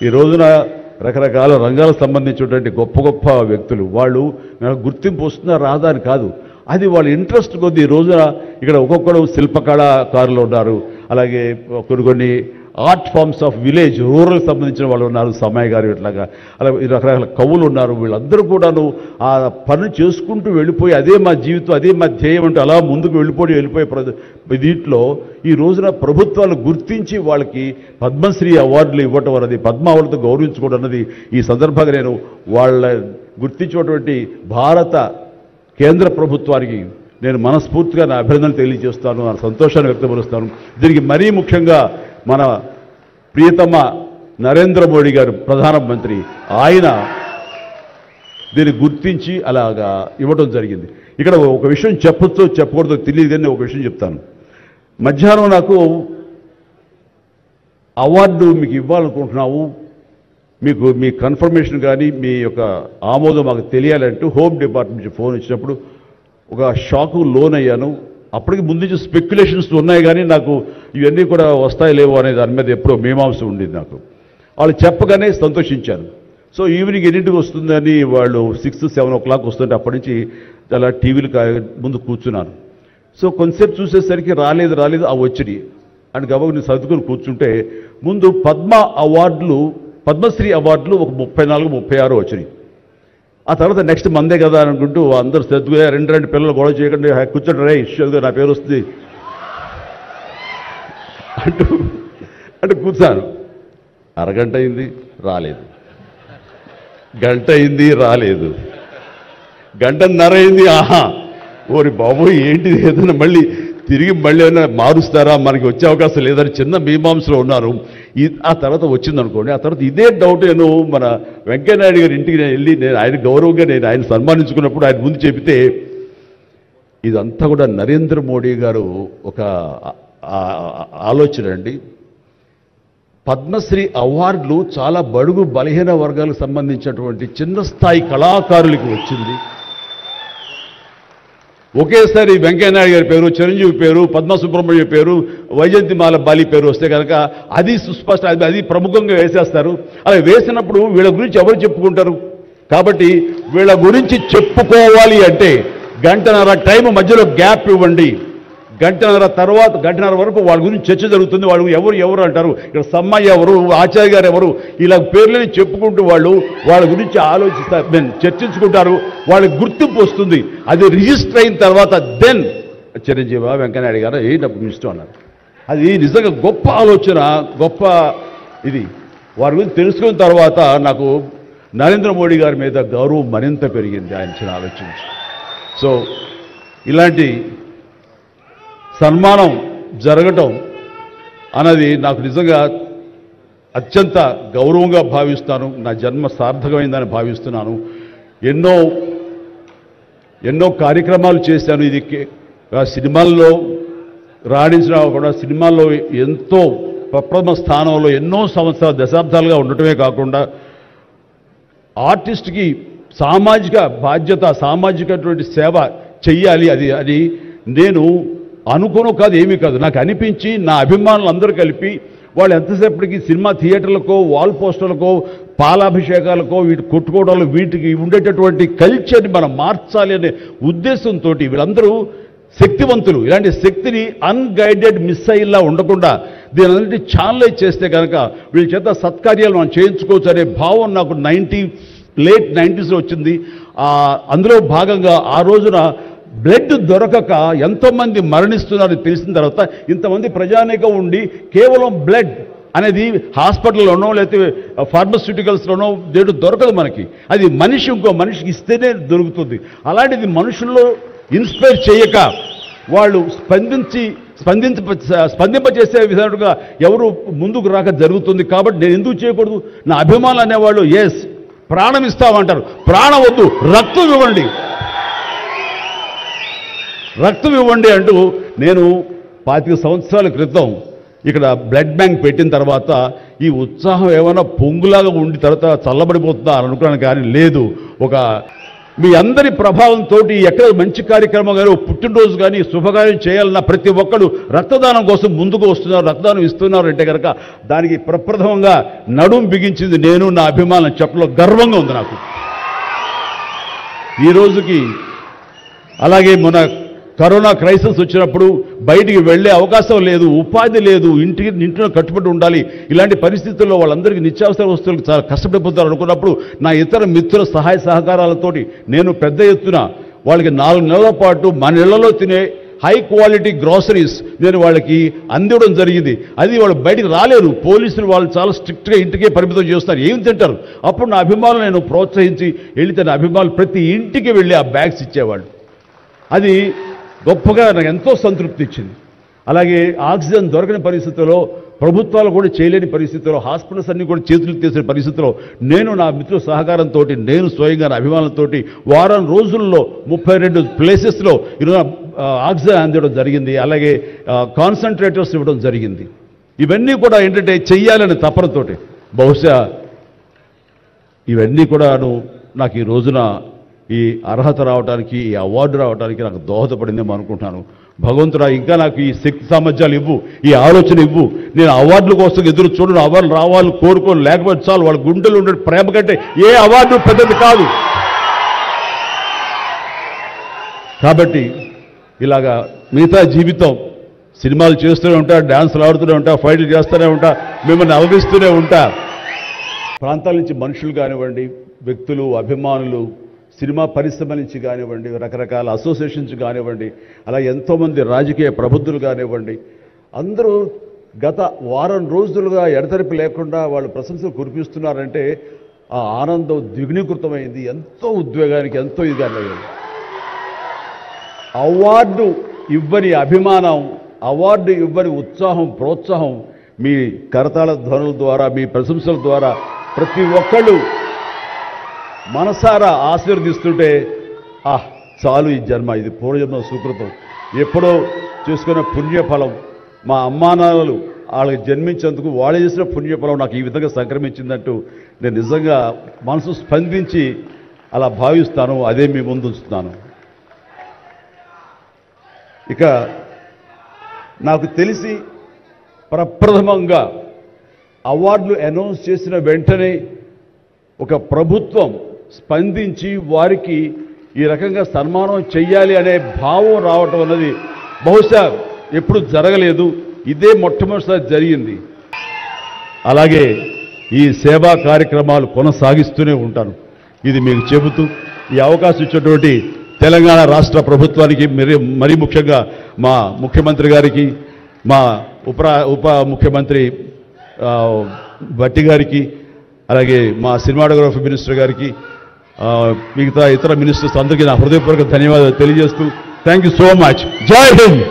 ఈ రోజున రకరకాల రంగాలకు సంబంధించినటువంటి గొప్ప గొప్ప వ్యక్తులు వాళ్ళు గుర్తింపు వస్తుందా రాదా అని కాదు, అది వాళ్ళ ఇంట్రెస్ట్ కొద్ది. ఈ రోజున ఇక్కడ ఒక్కొక్కరు శిల్పకళాకారులు ఉన్నారు, అలాగే కొన్ని art forms of village rural సంబంధించిన వాళ్ళు ఉన్నారు, సమయ గారు ఇట్లాగా అలా రకరకాల కవులు ఉన్నారు. వీళ్ళందరూ కూడాను ఆ పని చేసుకుంటూ వెళ్ళిపోయి అదే మా జీవితం, అదే మా ధ్యేయం అంటూ అలా ముందుకు వెళ్ళిపోయే దీంట్లో ఈ రోజున ప్రభుత్వాలు గుర్తించి వాళ్ళకి పద్మశ్రీ అవార్డులు ఇవ్వటం అన్నది, పద్మ అవార్డుతో గౌరవించుకోవడం అన్నది ఈ సందర్భంగా నేను వాళ్ళ గుర్తించినటువంటి భారత కేంద్ర ప్రభుత్వానికి నేను మనస్ఫూర్తిగా నా అభినందనలు తెలియజేస్తాను, నా సంతోషాన్ని వ్యక్తపరుస్తాను. దీనికి మరీ ముఖ్యంగా మన ప్రియతమ నరేంద్ర మోడీ గారు ప్రధానమంత్రి, ఆయన దీన్ని గుర్తించి అలాగా ఇవ్వడం జరిగింది. ఇక్కడ ఒక విషయం చెప్పొచ్చో చెప్పకూడదో తెలియదు కానీ ఒక విషయం చెప్తాను. మధ్యాహ్నం నాకు అవార్డు మీకు ఇవ్వాలనుకుంటున్నాము, మీకు మీ కన్ఫర్మేషన్ కానీ మీ యొక్క ఆమోదం మాకు తెలియాలంటూ హోమ్ డిపార్ట్మెంట్ నుంచి ఫోన్ ఇచ్చినప్పుడు ఒక షాకు లోన్ అయ్యాను. అప్పటికి ముందు నుంచి స్పెక్యులేషన్స్ ఉన్నాయి కానీ నాకు ఇవన్నీ కూడా వస్తాయి లేవు అనే దాని మీద ఎప్పుడో మీమాంస ఉండేది నాకు. వాళ్ళు చెప్పగానే సంతోషించాను. సో ఈవినింగ్ ఎన్నింటికి వస్తుందని వాళ్ళు 6-7 o'clock వస్తుంటే అప్పటి నుంచి అలా టీవీలు ముందు కూర్చున్నాను. సో కొంతసేపు చూసేసరికి రాలేదు అవి వచ్చి అని గబగ నేను సర్దుకొని కూర్చుంటే ముందు పద్మశ్రీ అవార్డులు ఒక 34-36 వచ్చినాయి. ఆ తర్వాత నెక్స్ట్ మందే కదా అనుకుంటూ అందరూ సర్దుగా రెండు పిల్లలు గొడవ చేయకుండా కూర్చోండి రే ఇష్యూగా నా పేరు వస్తుంది అంటూ కూర్చాను. అరగంట అయింది రాలేదు, గంట అయింది రాలేదు, గంటన్నర అయింది. ఆహా ఓరి బాబు ఏంటిది, ఏదైనా మళ్ళీ ఏమైనా మారుస్తారా, మనకి వచ్చే అవకాశం లేదని చిన్న మీమాంసలో ఉన్నారు. ఆ తర్వాత వచ్చిందనుకోండి. ఆ తర్వాత ఇదే డౌట్ నేను మన వెంకయ్యనాయుడు గారి ఇంటికి వెళ్ళి నేను ఆయన గౌరవంగా ఆయన సన్మానించుకున్నప్పుడు ఆయన ముందు చెబితే ఇదంతా కూడా నరేంద్ర మోడీ గారు ఒక ఆలోచన అండి. పద్మశ్రీ అవార్డులు చాలా బడుగు బలహీన వర్గాలకు సంబంధించినటువంటి చిన్న స్థాయి కళాకారులకు వచ్చింది. ఒకేసారి వెంకయ్యనాయుడు గారి పేరు, చిరంజీవి పేరు, పద్మ సుబ్రహ్మణ్యం పేరు, వైజయంతిమాల బాలి పేరు వస్తే కనుక అది సుస్పష్ట, అది ప్రముఖంగా వేసేస్తారు. అలా వేసినప్పుడు వీళ్ళ గురించి ఎవరు చెప్పుకుంటారు? కాబట్టి వీళ్ళ గురించి చెప్పుకోవాలి అంటే గంటన్నర టైం మధ్యలో గ్యాప్ ఇవ్వండి. గంటన్నర వరకు వాళ్ళ గురించి చర్చ జరుగుతుంది. వాళ్ళు ఎవరు అంటారు, ఇక్కడ సమ్మయ్య ఎవరు, ఆచార్య గారు ఎవరు, ఇలా పేర్లని చెప్పుకుంటూ వాళ్ళ గురించి ఆలోచిస్తారు, చర్చించుకుంటారు. వాళ్ళకి గుర్తింపు వస్తుంది. అది రిజిస్టర్ అయిన తర్వాత దెన్ చిరంజీవి వెంకయ్యనాయుడు గారు డబ్బు ఇష్టం అన్నారు. అది నిజంగా గొప్ప ఆలోచన, గొప్ప ఇది. వారి గురించి తెలుసుకున్న తర్వాత నాకు నరేంద్ర మోడీ గారి మీద గౌరవం మరింత పెరిగింది ఆయన చిన్న ఆలోచించి. సో ఇలాంటి సన్మానం జరగటం అన్నది నాకు నిజంగా అత్యంత గౌరవంగా భావిస్తాను. నా జన్మ సార్థకమైందని భావిస్తున్నాను. ఎన్నో కార్యక్రమాలు చేశాను. ఇది సినిమాల్లో రాణించినా కూడా సినిమాల్లో ఎంతో ప్రప్రథమ స్థానంలో ఎన్నో సంవత్సరాలు దశాబ్దాలుగా ఉండటమే కాకుండా ఆర్టిస్ట్కి సామాజిక బాధ్యత, సామాజికటువంటి సేవ చెయ్యాలి. అది నేను అనుకోను కాదు, ఏమీ కాదు, నాకు అనిపించి నా అభిమానులు అందరూ కలిపి వాళ్ళు ఎంతసేపటికి సినిమా థియేటర్లకో వాల్ పోస్టర్లకో పాలాభిషేకాలకో వీటి కొట్టుకోవడాలు వీటికి ఉండేటటువంటి కల్చర్ని మనం మార్చాలి అనే ఉద్దేశంతో వీళ్ళందరూ శక్తివంతులు. ఇలాంటి శక్తిని అన్గైడెడ్ మిస్సైల్లా ఉండకుండా దీని ఛానలైజ్ చేస్తే కనుక వీళ్ళ చేత సత్కార్యాలు మనం చేయించుకోవచ్చు అనే భావం నాకు late 90s వచ్చింది. అందులో భాగంగా ఆ రోజున బ్లడ్ దొరకక ఎంతోమంది మరణిస్తున్నారని తెలిసిన తర్వాత ఇంతమంది ప్రజానీకం ఉండి కేవలం బ్లడ్ అనేది హాస్పిటల్లోనో లేకపోతే ఫార్మస్యూటికల్స్లోనో దొరకదు మనకి. అది ఇంకో మనిషికి ఇస్తేనే దొరుకుతుంది. అలాంటిది మనుషుల్లో ఇన్స్పైర్ చేయక వాళ్ళు స్పందింపచేసే విధంగా ఎవరు ముందుకు రాక జరుగుతుంది. కాబట్టి నేను ఎందుకు చేయకూడదు? నా అభిమానులు అనేవాళ్ళు ఎస్ ప్రాణం ఇస్తామంటారు. ప్రాణం వద్దు, రక్తం ఇవ్వండి అంటూ నేను 25 సంవత్సరాల క్రితం ఇక్కడ బ్లడ్ బ్యాంక్ పెట్టిన తర్వాత ఈ ఉత్సాహం ఏమైనా పొంగులాగా ఉండి తర్వాత చల్లబడిపోతుందా అని అనుకున్నాను. కానీ లేదు, ఒక మీ అందరి ప్రభావంతో ఎక్కడ మంచి కార్యక్రమం కానీ పుట్టినరోజు కానీ శుభకార్యం చేయాలన్న ప్రతి ఒక్కరు రక్తదానం కోసం ముందుకు వస్తున్నారు, రక్తదానం ఇస్తున్నారు అంటే కనుక దానికి ప్రప్రథమంగా నడుం బిగించింది నేను, నా అభిమానం చెప్పలో గర్వంగా ఉంది నాకు ఈ రోజుకి. అలాగే మన కరోనా క్రైసిస్ వచ్చినప్పుడు బయటికి వెళ్ళే అవకాశం లేదు, ఉపాధి లేదు, ఇంట్లో కట్టుబడి ఉండాలి. ఇలాంటి పరిస్థితుల్లో వాళ్ళందరికీ నిత్యావసర వస్తువులకు చాలా కష్టపడిపోతారు అనుకున్నప్పుడు నా ఇతర మిత్రుల సహాయ సహకారాలతోటి నేను పెద్ద ఎత్తున వాళ్ళకి 4 నెలల పాటు మన ఇళ్లలో తినే హై క్వాలిటీ గ్రాసరీస్ నేను వాళ్ళకి అందివ్వడం జరిగింది. అది వాళ్ళు బయటికి రాలేరు, పోలీసులు వాళ్ళు చాలా స్ట్రిక్ట్గా ఇంటికే పరిమితం చేస్తారు, ఏం తింటారు. అప్పుడు నా అభిమానులు నేను ప్రోత్సహించి వెళితే నా అభిమానులు ప్రతి ఇంటికి వెళ్ళి ఆ బ్యాగ్స్ ఇచ్చేవాళ్ళు. అది గొప్పగా నాకు ఎంతో సంతృప్తి ఇచ్చింది. అలాగే ఆక్సిజన్ దొరకని పరిస్థితుల్లో, ప్రభుత్వాలు కూడా చేయలేని పరిస్థితుల్లో, హాస్పిటల్స్ అన్ని కూడా చేతులు తీసిన పరిస్థితుల్లో నేను నా మిత్రుల సహకారంతో నేను స్వయంగా నా అభిమానులతో వారం రోజుల్లో 32 ప్లేసెస్లో ఈరోజు ఆక్సిజన్ అందివ్వడం జరిగింది. అలాగే కాన్సన్ట్రేటర్స్ ఇవ్వడం జరిగింది. ఇవన్నీ కూడా ఏంటంటే చెయ్యాలని తపనతోటి. బహుశా ఇవన్నీ కూడాను నాకు ఈ రోజున ఈ అర్హత రావడానికి, ఈ అవార్డు రావడానికి నాకు దోహదపడిందేమో అనుకుంటున్నాను. భగవంతుడా ఇంకా నాకు ఈ శక్తి సామర్థ్యాలు ఇవ్వు, ఈ ఆలోచన ఇవ్వు. నేను అవార్డుల కోసం ఎదురు చూడను, అవార్డులు రావాలని కోరుకోను, లేకపోతే చాలు. వాళ్ళ గుండెలు ఉండే ప్రేమ కంటే ఏ అవార్డు పెద్దది కాదు. కాబట్టి ఇలాగా మిగతా జీవితం సినిమాలు చేస్తూనే ఉంటా, డ్యాన్సులు ఆడుతూనే ఉంటా, ఫైట్లు చేస్తూనే ఉంటా, మిమ్మల్ని అలరిస్తూనే ఉంటా. ప్రాంతాల నుంచి మనుషులు కానివ్వండి, వ్యక్తులు, అభిమానులు, సినిమా పరిశ్రమ నుంచి కానివ్వండి, రకరకాల అసోసియేషన్స్ కానివ్వండి, అలా ఎంతోమంది రాజకీయ ప్రబుద్ధులు కానివ్వండి, అందరూ గత వారం రోజులుగా ఎడతెరిపి లేకుండా వాళ్ళు ప్రశంసలు కురిపిస్తున్నారంటే ఆ ఆనందం ద్విగుణీకృతమైంది. ఎంతో ఉద్వేగానికి ఎంతో ఇదిగా అయ్యింది. అవార్డు ఇవ్వని అభిమానం, అవార్డు ఇవ్వని ఉత్సాహం, ప్రోత్సాహం మీ కరతాళ ధ్వనుల ద్వారా, మీ ప్రశంసల ద్వారా ప్రతి ఒక్కళ్ళు మనసారా ఆశీర్వదిస్తుంటే చాలు, ఈ జన్మ, ఇది పూర్వజన్మ సుకృతం, ఎప్పుడో చేసుకున్న పుణ్యఫలం, మా అమ్మానాన్నలు వాళ్ళకి జన్మించేందుకు వాళ్ళు చేసిన పుణ్యఫలం నాకు ఈ విధంగా సంక్రమించిందంటూ నేను నిజంగా మనసు స్పందించి అలా భావిస్తాను. అదే మీ ముందు ఉంచుతున్నాను. ఇక నాకు తెలిసి ప్రప్రథమంగా అవార్డులు అనౌన్స్ చేసిన వెంటనే ఒక ప్రభుత్వం స్పందించి వారికి ఈ రకంగా సన్మానం చెయ్యాలి అనే భావం రావటం అన్నది బహుశా ఎప్పుడు జరగలేదు. ఇదే మొట్టమొదటిసారి జరిగింది. అలాగే ఈ సేవా కార్యక్రమాలు కొనసాగిస్తూనే ఉంటాను. ఇది మీకు చెబుతూ ఈ అవకాశం ఇచ్చినటువంటి తెలంగాణ రాష్ట్ర ప్రభుత్వానికి, మరీ ముఖ్యంగా మా ముఖ్యమంత్రి గారికి, మా ఉప ముఖ్యమంత్రి భట్టి గారికి, అలాగే మా సినిమాటోగ్రఫీ మినిస్టర్ గారికి, మిగతా ఇతర మినిస్టర్స్ అందరికీ నా హృదయపూర్వక ధన్యవాదాలు తెలియజేస్తూ థ్యాంక్ యూ సో మచ్. జై హింద్.